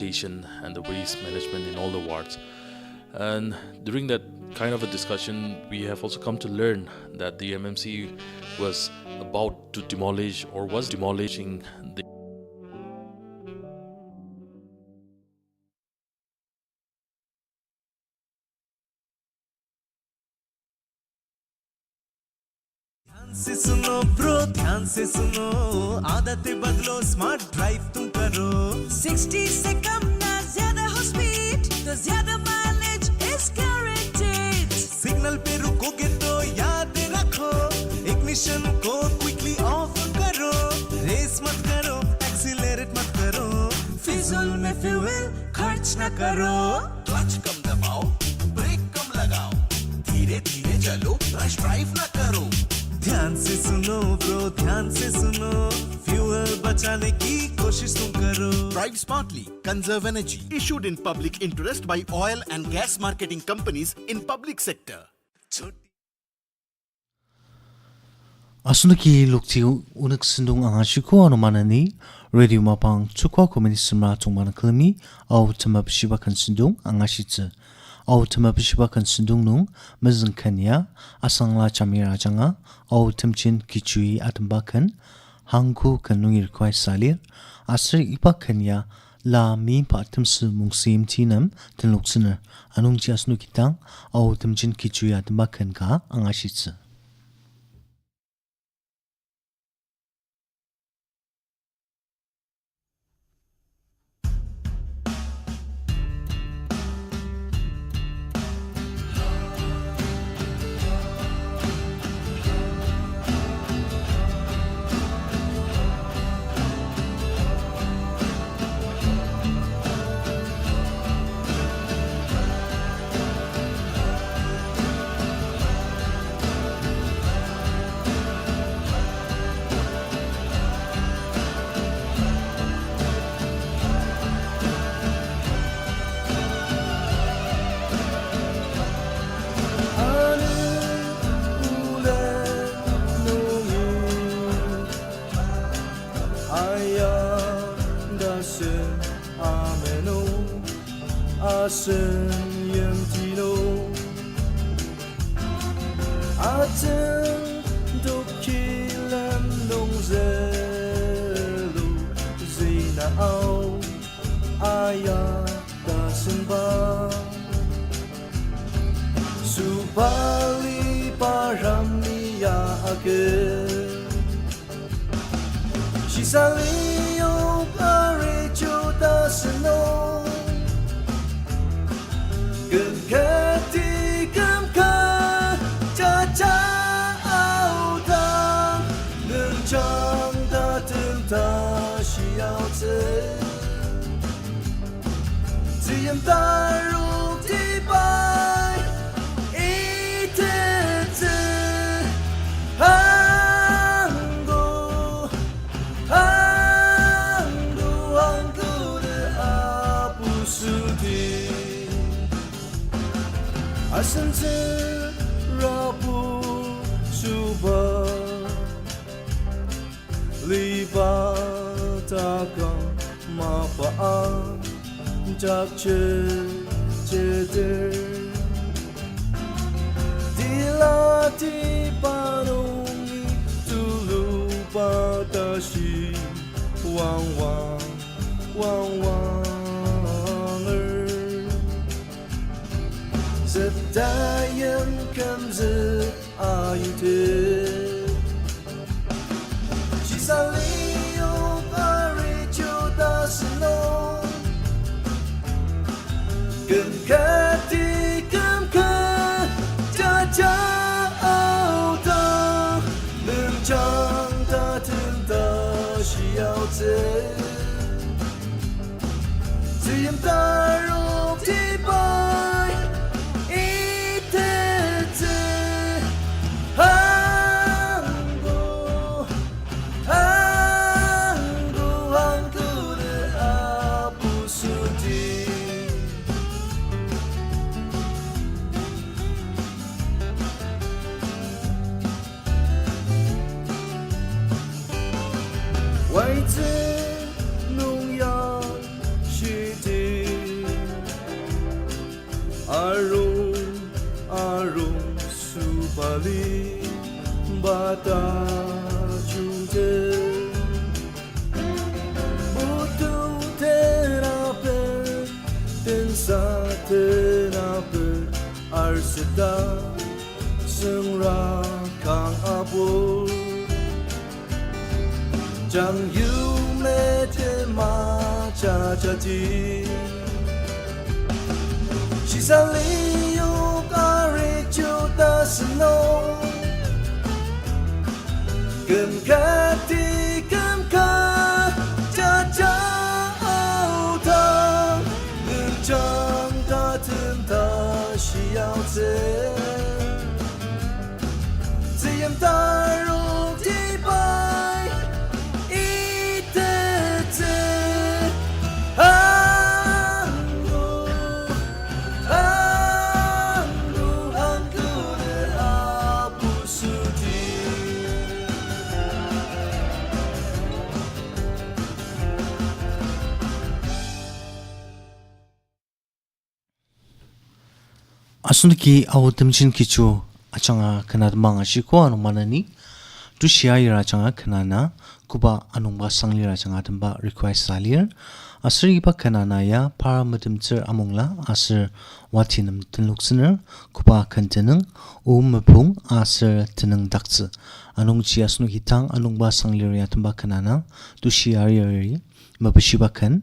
and the waste management in all the wards. And during that kind of a discussion, we have also come to learn that the MMC was about to demolish or was demolishing the ध्यान से सुनो bro, ध्यान से सुनो, आदतें बदलो, smart drive तुम करो। 60 से कम ना ज्यादा हो स्पीड, तो ज्यादा माइलेज इज गारंटीड। सिग्नल पे रुकोगे तो याद रखो, इग्निशन को क्विकली ऑफ करो। रेस मत करो, एक्सीलरेट मत करो, फिजूल में फ्यूल खर्च ना करो। क्लच कम दबाओ, ब्रेक कम लगाओ, धीरे धीरे चलो, रश ड्राइव ना करो। ध्यान से सुनो ब्रो, ध्यान से सुनो, फ्यूल बचाने की कोशिश तुम करो। Drive smartly, conserve energy. Issued in public interest by oil and gas marketing companies in public sector. Asunuki lukti unik sindung angashiko anumanani radio mapang chukwa community simra tungman klami au tema beshibakan sindung angashitse au tema beshibakan sindung nung mezengkanya asangla chamira janga au temchin kichui atembakan hangku kanungir kwai salir asri ipakanya la mi pa temsu mungsim tinam tenluksiner anungji asunukitang au temchin kichui atembakan ka angashitse. Subali paramia agel, Shisalio parejo da seno, Gengati gamka cha cha auda, Nengchang da tenta xiao zhe, Ziyam daru di bai. Asanze rabu suba liba takang mapaan jakche jeder dilati panungi tulu patashi wang wang wang wang Sedayam kamze ayute Shisalio parejo da seno Gengkati gamka cha cha auda Nengchang da tenta xiao zhe Ziyam daru di bai Why 农药是的。Arung arung subali bata junge butu terape tensa terape arsita sengra kang abu将优美的马扎扎地，西山里有个瑞秋的石头，跟卡地跟卡扎扎奥汤，跟长大等他需要这，只言大入地白。Asunki Aotemjen Kichu achanga kanad manga shiko anumanani tu shiaira achanga kanana kuba Anungba Sanglir achanga tamba request salir asri ba kanana ya parameter amongla asir watinam tenluksner kuba kanteneng Mepong asir teneng dakse anungchi asnuki tang Anungba Sanglir ya tamba kanana tu shiaira mabashibakan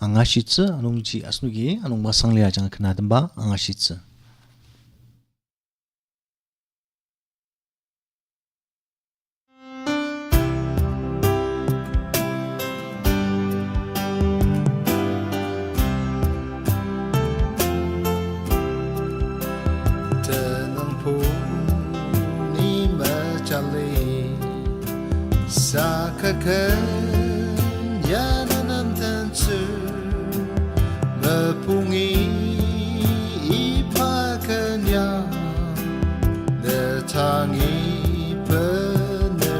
angashitse anungchi asnuki Anungba Sanglir achanga kanadamba angashitse Sakakan yanan tansu mepungi ipakan yang datangi penerwan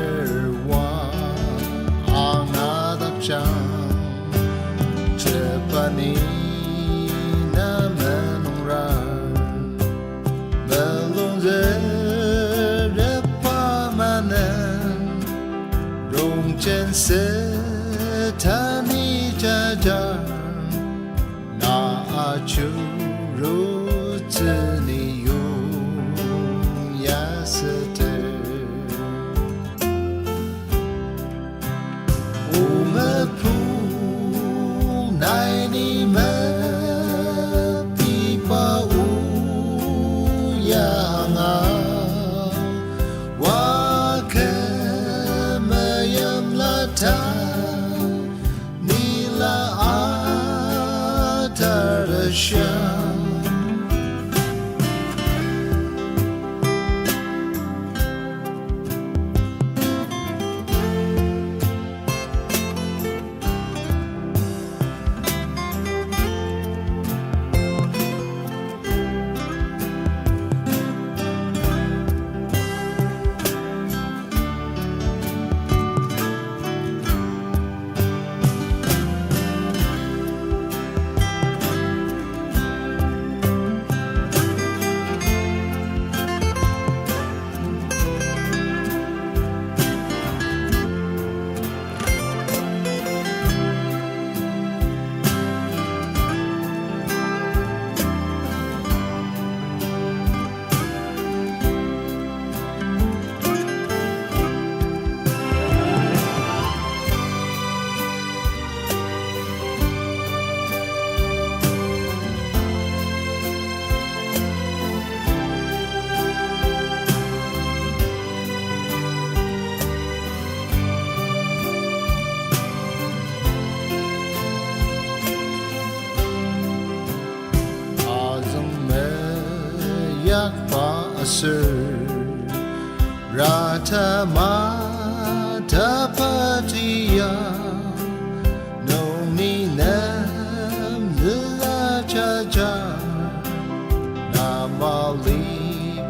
angadap jam cepani namenungran melonzer pamanan Jen setani jajar na achuru tani yung yasete umepu naini matipa uyanga Nila Atarashan Rata mata patia Noni nam lila jaja Namali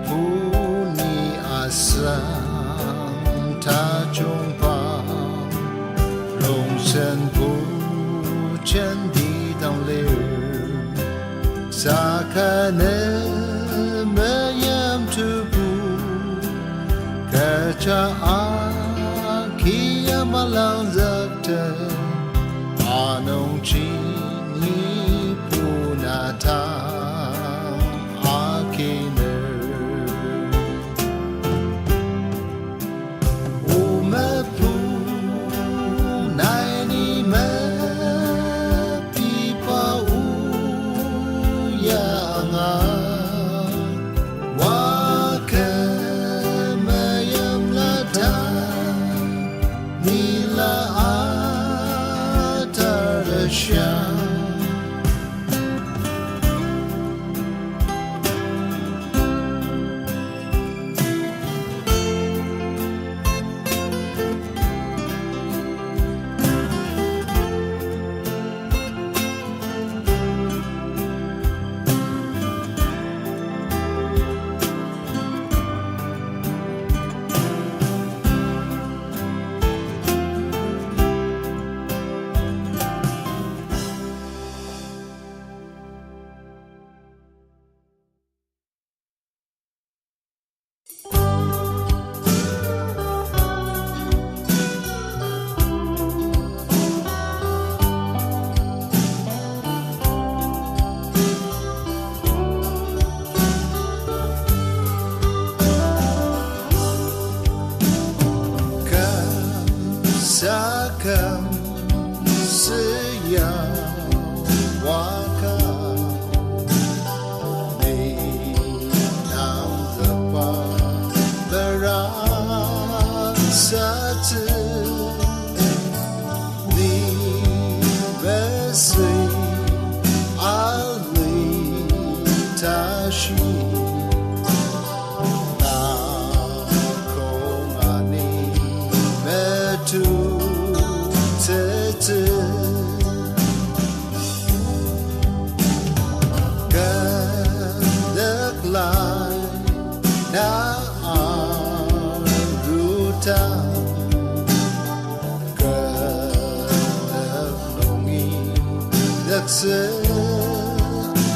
puni asam tajumpa Rongsen pu chen di dang lir Sakane mayam tubu Kacha akiya malang zakte Anong chini punata akiner Umepu naini me pipa uyanga Wakamayam lata Nila atarasya Sakam siya waka Ni nam zapa berasatu Ni besi ali tashi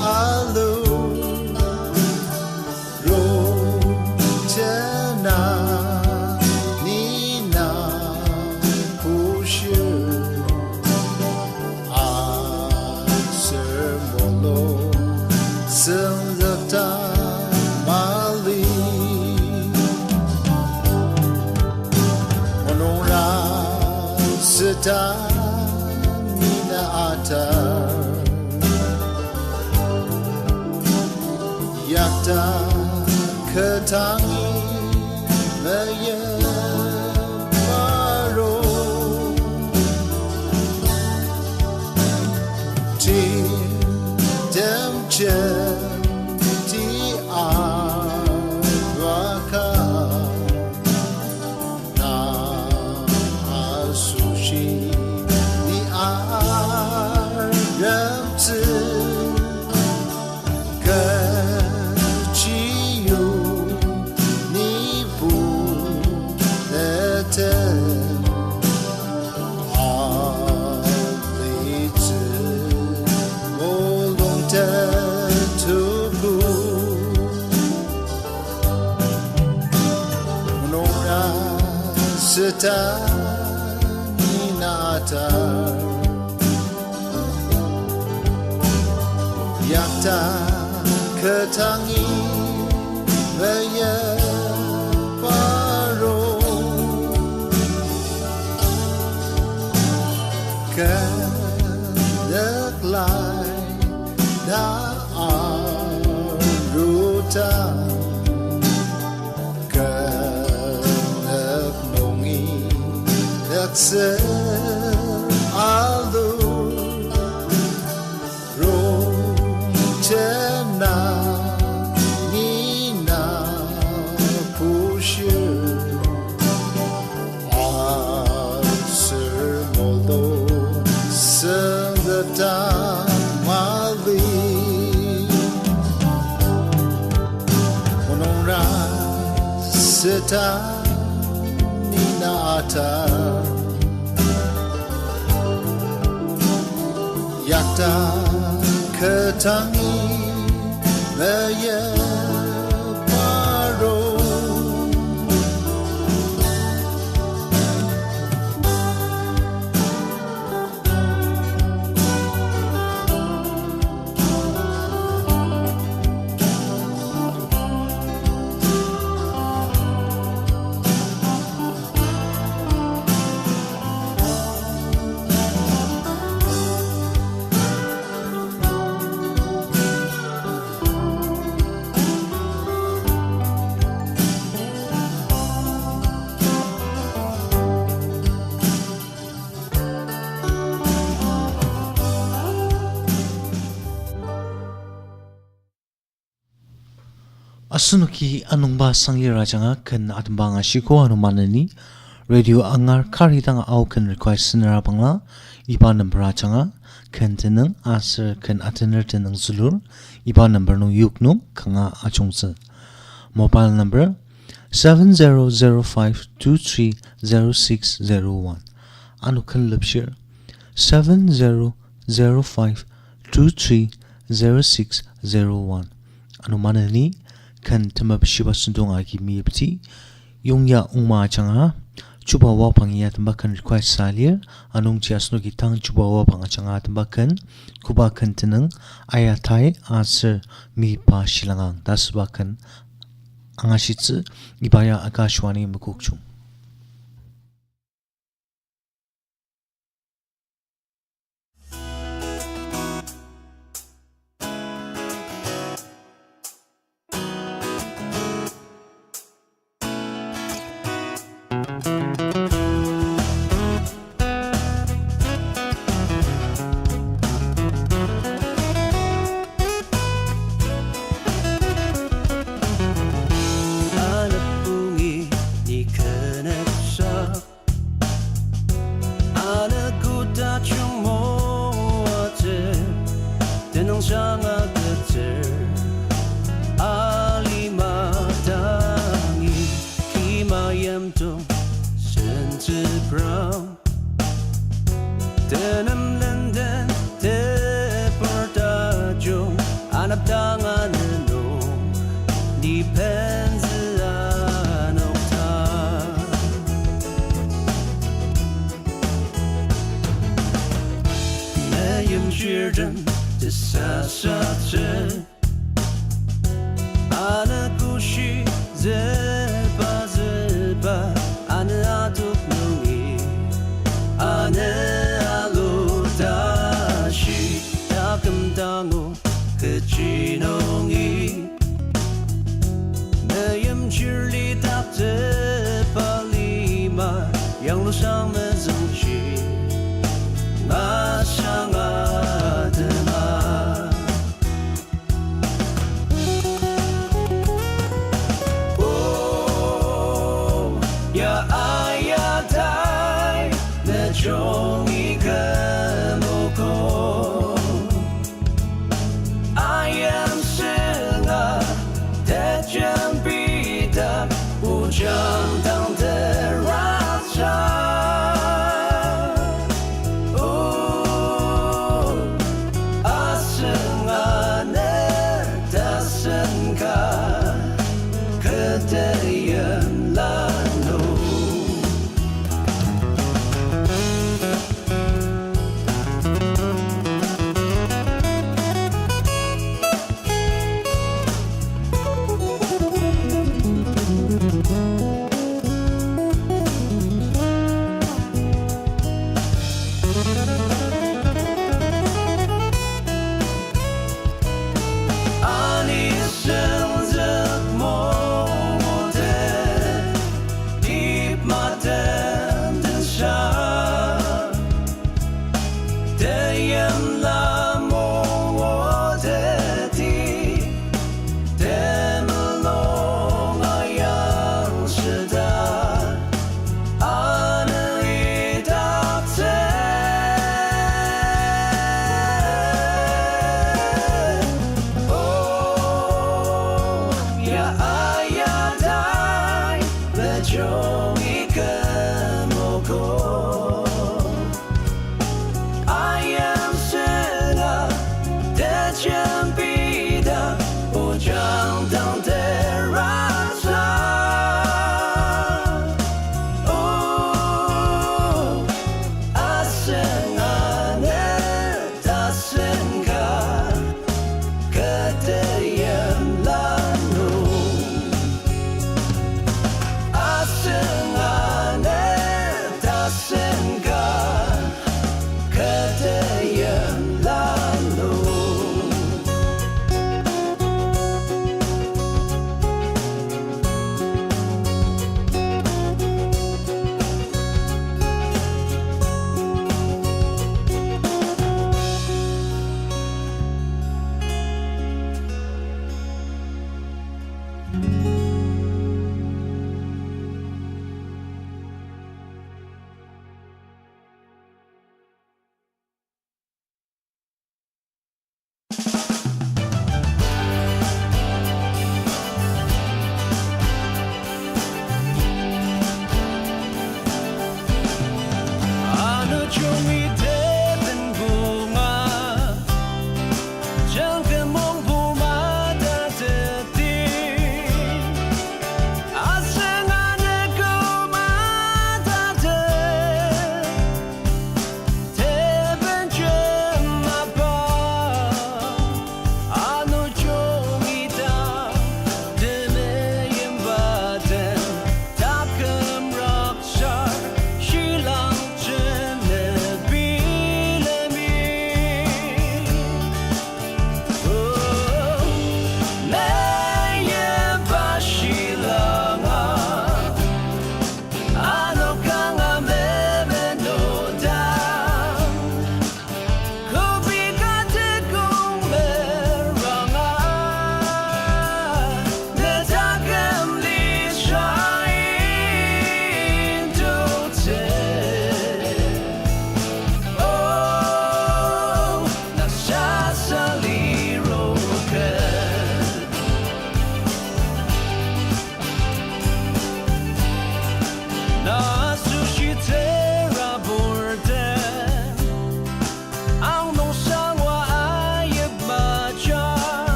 Alu Rotena Nina Pushu Asermolo Senzata Mali Onora Sita Nina Ata Yakta ketangi meyeparo Tim ti arwaka Na asushi ni aramtu Sita Ninata Yakta ketangi meyeparo Kedeklai da aruta Se alu Rotena Nina Pushu Asermolo Sengata Mali Onora Sita Nina Ata Yakta ketangi Maya Paro Asunuki Anungba Sanglir rajanga kan atmbanga shiko anumanani radio angar karitanga au kan request sinara bangla iba number rajanga kan tenang asir kan atener tenang zulur iba number no yukno kanga achungsa mobile number 7005230601 anu kan lipshir 7005230601 anumanani kan Temeshi basundung agi miyapti yung ya umma changa chubawapang ya tembakan request salir anung chiasno gitang chubawapang changa tembakan kuba kan tenang ayatai asir mi pa Shilangang dasbakan angashitsu ibaya akashwani mukukchung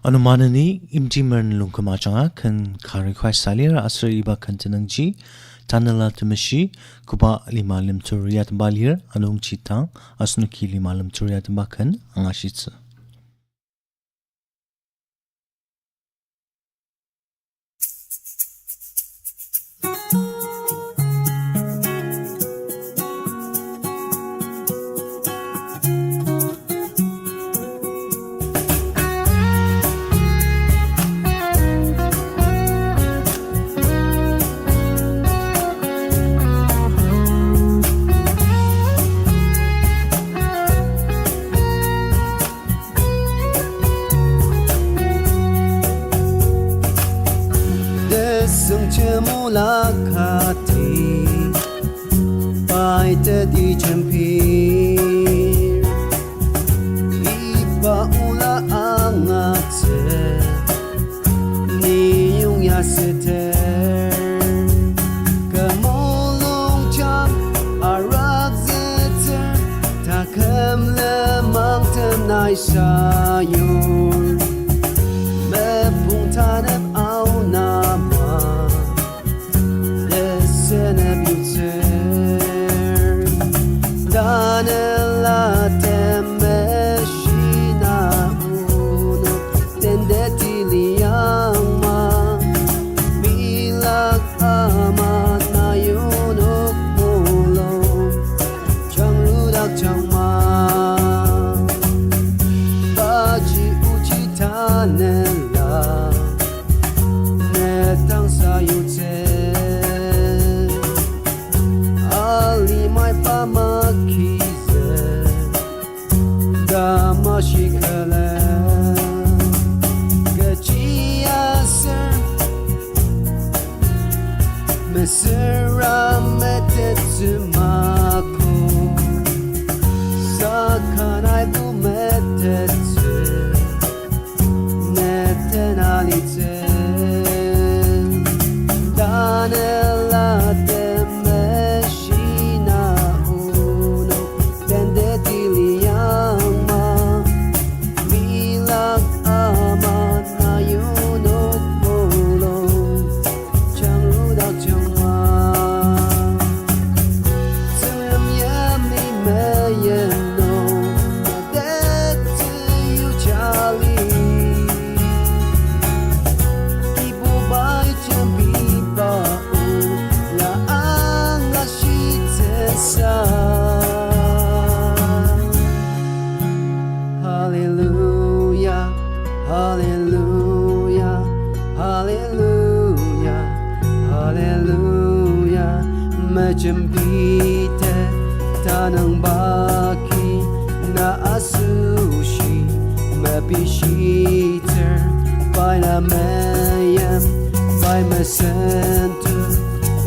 Anumanani imtimer lungkamachanga kan karikwai salir asra iba kantanangji tanala Temeshi kuba Lima Lemtur balir anung chitang asnuki Lima Lemtur bakan angashitsa. Mulakati By Aotemjen Kichu Iba ula angate Niyong yasiter Kamulong cham arag ziter Takam lemang tenay sayon Mepong tanep au nama Danela Temeshi na uno tendeti liyama bilag ama na yunok mulo changludak changma baji uchi tanela netang sayute Pamakize Damashikala Gachiaser Mesera Metetsumaku Sakanai Bumetetsu Netenalite Danela Hallelujah, Hallelujah, Hallelujah, Hallelujah. Majambite tanang baki na asushi mabishiter by na mayam by mesento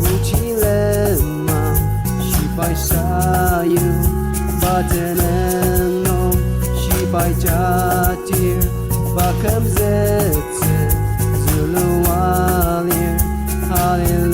uchilema shibai sayu bateneno By Jatir Bakam Zetse Zulu Walir Hallelujah